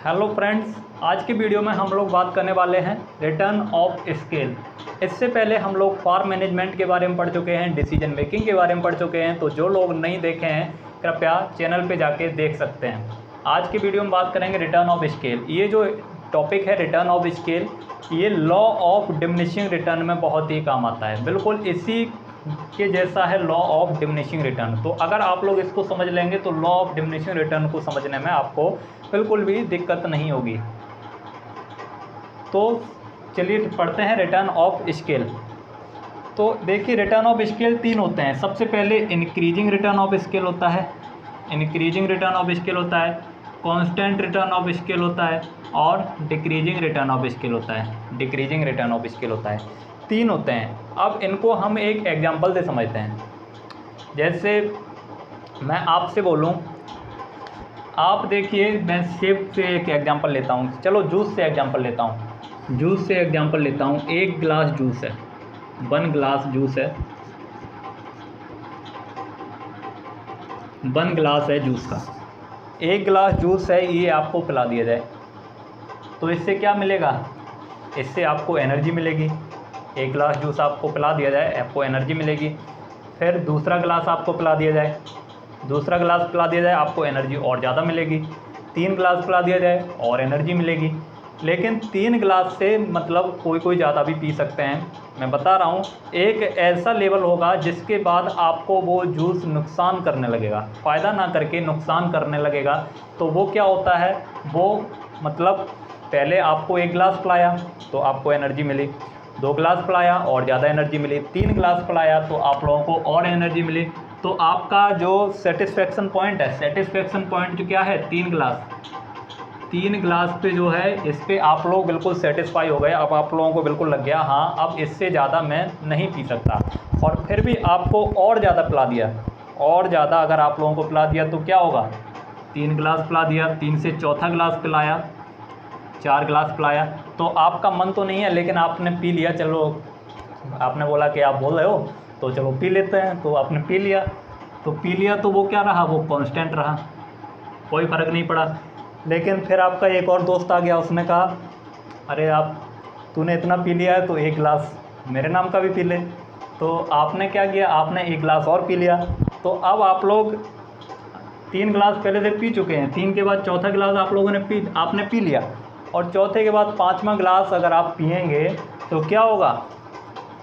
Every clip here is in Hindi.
हेलो फ्रेंड्स, आज की वीडियो में हम लोग बात करने वाले हैं रिटर्न ऑफ स्केल। इससे पहले हम लोग फार्म मैनेजमेंट के बारे में पढ़ चुके हैं, डिसीजन मेकिंग के बारे में पढ़ चुके हैं। तो जो लोग नहीं देखे हैं कृपया चैनल पे जाके देख सकते हैं। आज की वीडियो में बात करेंगे रिटर्न ऑफ स्केल। ये जो टॉपिक है रिटर्न ऑफ स्केल, ये लॉ ऑफ डिमिनिशिंग रिटर्न में बहुत ही काम आता है। बिल्कुल इसी के जैसा है लॉ ऑफ डिमिनिशिंग रिटर्न। तो अगर आप लोग इसको समझ लेंगे तो लॉ ऑफ डिमिनिशिंग रिटर्न को समझने में आपको बिल्कुल भी दिक्कत नहीं होगी। तो चलिए पढ़ते हैं रिटर्न ऑफ स्केल। तो देखिए रिटर्न ऑफ स्केल तीन होते हैं। सबसे पहले इंक्रीजिंग रिटर्न ऑफ स्केल होता है, इंक्रीजिंग रिटर्न ऑफ स्केल होता है, कांस्टेंट रिटर्न ऑफ स्केल होता है और डिक्रीजिंग रिटर्न ऑफ स्केल होता है, डिक्रीजिंग रिटर्न ऑफ स्केल होता है। तीन होते हैं। अब इनको हम एक एग्जांपल से समझते हैं। जैसे मैं आपसे बोलूं, आप देखिए, मैं सेब से एक एग्जांपल लेता हूं। चलो जूस से एग्जांपल लेता हूं, जूस से एग्जांपल लेता हूं। एक गिलास जूस है, 1 ग्लास जूस है, 1 गिलास है जूस का। 1 गिलास जूस है, ये आपको पिला दिया जाए तो इससे क्या मिलेगा? इससे आपको एनर्जी मिलेगी। 1 गिलास जूस आपको पिला दिया जाए, आपको एनर्जी मिलेगी। फिर दूसरा गिलास आपको पिला दिया जाए, दूसरा गिलास पिला दिया जाए, आपको एनर्जी और ज़्यादा मिलेगी। 3 गिलास पिला दिया जाए और एनर्जी मिलेगी। लेकिन 3 गिलास से मतलब कोई ज़्यादा भी पी सकते हैं। मैं बता रहा हूँ, एक ऐसा लेवल होगा जिसके बाद आपको वो जूस नुकसान करने लगेगा, फ़ायदा ना करके नुकसान करने लगेगा। तो वो क्या होता है, वो मतलब पहले आपको 1 गिलास पिलाया तो आपको एनर्जी मिली, 2 गिलास पिलाया और ज़्यादा एनर्जी मिली, 3 गिलास पिलाया तो आप लोगों को और एनर्जी मिली। तो आपका जो सेटिस्फेक्शन पॉइंट है, सेटिस्फेक्शन पॉइंट जो क्या है, 3 गिलास, 3 गिलास पे जो है, इस पे आप लोग बिल्कुल सेटिस्फाई हो गए। अब आप लोगों को बिल्कुल लग गया हाँ अब इससे ज़्यादा मैं नहीं पी सकता। और फिर भी आपको और ज़्यादा पिला दिया, और ज़्यादा अगर आप लोगों को पिला दिया तो क्या होगा, 3 गिलास पिला दिया, 3 से चौथा गिलास पिलाया, 4 गिलास पिलाया, तो आपका मन तो नहीं है लेकिन आपने पी लिया। चलो आपने बोला कि आप बोल रहे हो तो चलो पी लेते हैं, तो आपने पी लिया। तो पी लिया तो वो क्या रहा, वो कांस्टेंट रहा, कोई फ़र्क नहीं पड़ा। लेकिन फिर आपका एक और दोस्त आ गया, उसने कहा अरे आप तूने इतना पी लिया है तो 1 गिलास मेरे नाम का भी पी ले। तो आपने क्या किया, आपने 1 गिलास और पी लिया। तो अब आप लोग 3 गिलास पहले से पी चुके हैं, 3 के बाद चौथा गिलास आप लोगों ने आपने पी लिया, और चौथे के बाद 5वां गिलास अगर आप पिएंगे तो क्या होगा,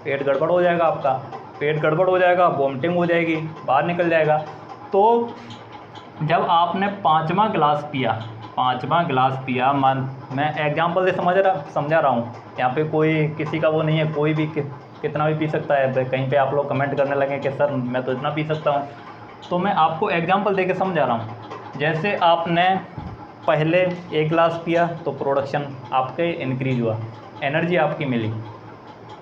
पेट गड़बड़ हो जाएगा आपका, पेट गड़बड़ हो जाएगा, वॉमिटिंग हो जाएगी, बाहर निकल जाएगा। तो जब आपने 5वां गिलास पिया, 5वां गिलास पिया, मैं एग्जांपल से समझा रहा हूँ, यहाँ पे कोई किसी का वो नहीं है, कोई भी कितना भी पी सकता है। कहीं पे आप लोग कमेंट करने लगे कि सर मैं तो इतना पी सकता हूँ, तो मैं आपको एग्जांपल दे के समझा रहा हूँ। जैसे आपने पहले 1 गिलास पिया तो प्रोडक्शन आपके इंक्रीज हुआ, एनर्जी आपकी मिली।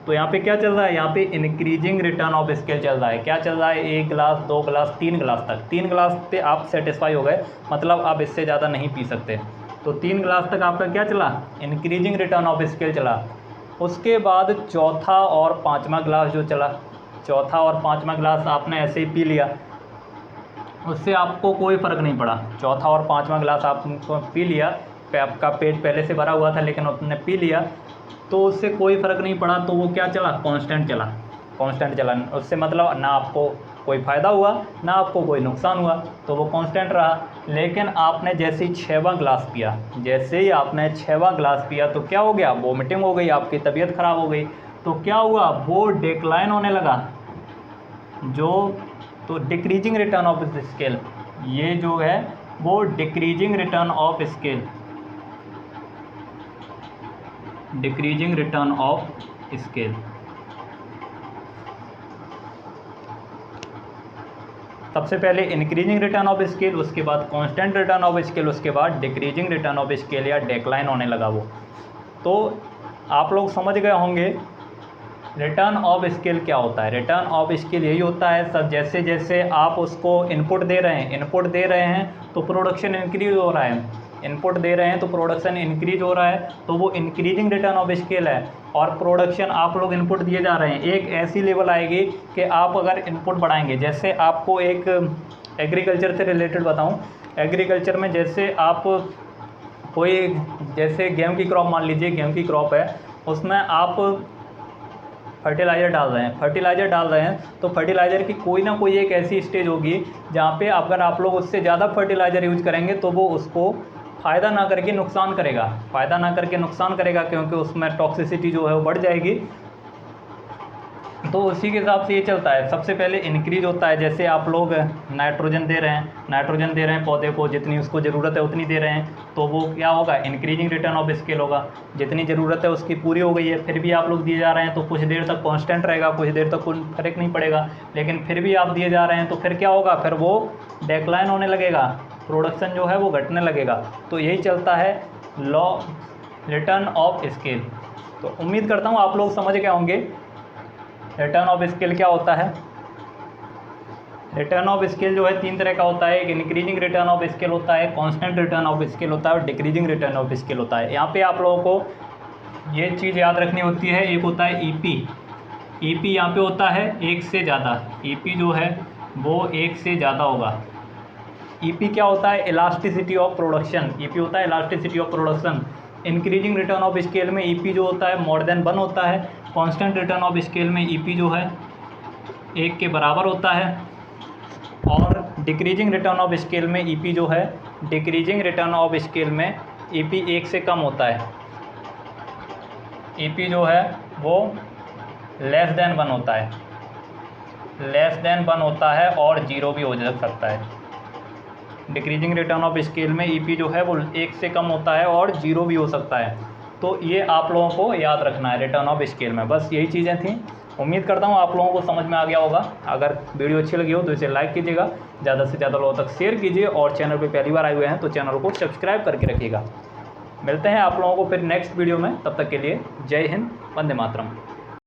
तो यहाँ पे क्या चल रहा है, यहाँ पे इंक्रीजिंग रिटर्न ऑफ स्केल चल रहा है। क्या चल रहा है, 1 गिलास, 2 गिलास, 3 गिलास तक, 3 गिलास पे आप सेटिस्फाई हो गए, मतलब आप इससे ज़्यादा नहीं पी सकते। तो 3 गिलास तक आपका क्या चला, इंक्रीजिंग रिटर्न ऑफ स्केल चला। उसके बाद चौथा और 5वां गिलास जो चला, चौथा और 5वां गिलास आपने ऐसे ही पी लिया, उससे आपको कोई फ़र्क नहीं पड़ा। चौथा और 5वां गिलास आपको पी लिया, आपका पेट पहले से भरा हुआ था लेकिन आपने पी लिया, तो उससे कोई फ़र्क नहीं पड़ा। तो वो क्या चला, कांस्टेंट चला, कांस्टेंट चला। उससे मतलब ना आपको कोई फ़ायदा हुआ ना आपको कोई नुकसान हुआ, तो वो कांस्टेंट रहा। लेकिन आपने जैसे ही 6वां गिलास पिया, जैसे ही आपने 6वां गिलास पिया तो क्या हो गया, वॉमिटिंग हो गई, आपकी तबीयत ख़राब हो गई। तो क्या हुआ, वो डिक्लाइन होने लगा, तो डिक्रीजिंग रिटर्न ऑफ स्केल, ये जो है वो decreasing return of scale, decreasing return of scale. सबसे पहले इंक्रीजिंग रिटर्न ऑफ स्केल, उसके बाद कांस्टेंट रिटर्न ऑफ स्केल, उसके बाद डिक्रीजिंग रिटर्न ऑफ स्केल या डिक्लाइन होने लगा वो। तो आप लोग समझ गए होंगे रिटर्न ऑफ स्केल क्या होता है। रिटर्न ऑफ स्केल यही होता है सर, जैसे जैसे आप उसको इनपुट दे रहे हैं तो प्रोडक्शन इंक्रीज हो रहा है, इनपुट दे रहे हैं तो प्रोडक्शन इंक्रीज हो रहा है, तो वो इंक्रीजिंग रिटर्न ऑफ स्केल है। और प्रोडक्शन आप लोग इनपुट दिए जा रहे हैं, एक ऐसी लेवल आएगी कि आप अगर इनपुट बढ़ाएंगे, जैसे आपको एक एग्रीकल्चर से रिलेटेड बताऊं, एग्रीकल्चर में जैसे आप कोई जैसे गेहूं की क्रॉप मान लीजिए, गेहूं की क्रॉप है, उसमें आप फर्टिलाइज़र डाल रहे हैं तो फर्टिलाइज़र की कोई ना कोई एक ऐसी स्टेज होगी जहाँ पे अगर आप लोग उससे ज़्यादा फर्टिलाइज़र यूज करेंगे तो वो उसको फ़ायदा ना करके नुकसान करेगा, क्योंकि उसमें टॉक्सिसिटी जो है वो बढ़ जाएगी। तो उसी के हिसाब से ये चलता है। सबसे पहले इंक्रीज होता है, जैसे आप लोग नाइट्रोजन दे रहे हैं पौधे को, जितनी उसको ज़रूरत है उतनी दे रहे हैं, तो वो क्या होगा, इंक्रीजिंग रिटर्न ऑफ स्केल होगा। जितनी ज़रूरत है उसकी पूरी हो गई है, फिर भी आप लोग दिए जा रहे हैं तो कुछ देर तक कांस्टेंट रहेगा, कुछ देर तक कोई फर्क नहीं पड़ेगा। लेकिन फिर भी आप दिए जा रहे हैं तो फिर क्या होगा, फिर वो डेक्लाइन होने लगेगा, प्रोडक्शन जो है वो घटने लगेगा। तो यही चलता है लॉ रिटर्न ऑफ स्केल। तो उम्मीद करता हूँ आप लोग समझ गए होंगे रिटर्न ऑफ स्केल क्या होता है। रिटर्न ऑफ स्केल जो है 3 तरह का होता है। एक इंक्रीजिंग रिटर्न ऑफ स्केल होता है, कांस्टेंट रिटर्न ऑफ स्केल होता है और डिक्रीजिंग रिटर्न ऑफ स्केल होता है। यहाँ पे आप लोगों को ये चीज़ याद रखनी होती है। एक होता है ईपी यहाँ पे होता है 1 से ज़्यादा, ईपी जो है वो 1 से ज़्यादा होगा। ईपी क्या होता है, इलास्टिसिटी ऑफ प्रोडक्शन, ईपी होता है elasticity of production. Increasing return of scale में ईपी जो होता है मोर देन 1 होता है। कांस्टेंट रिटर्न ऑफ स्केल में ईपी जो है 1 के बराबर होता है। और डिक्रीजिंग रिटर्न ऑफ स्केल में ईपी जो है, डिक्रीजिंग रिटर्न ऑफ स्केल में ईपी 1 से कम होता है। ईपी जो है वो लेस देन 1 होता है, और 0 भी हो सकता है। डिक्रीजिंग रिटर्न ऑफ स्केल में ईपी जो है वो 1 से कम होता है और 0 भी हो सकता है। तो ये आप लोगों को याद रखना है रिटर्न ऑफ स्केल में। बस यही चीज़ें थी। उम्मीद करता हूँ आप लोगों को समझ में आ गया होगा। अगर वीडियो अच्छी लगी हो तो इसे लाइक कीजिएगा, ज़्यादा से ज़्यादा लोगों तक शेयर कीजिए, और चैनल पे पहली बार आए हुए हैं तो चैनल को सब्सक्राइब करके रखिएगा। मिलते हैं आप लोगों को फिर नेक्स्ट वीडियो में, तब तक के लिए जय हिंद, वंदे मातरम।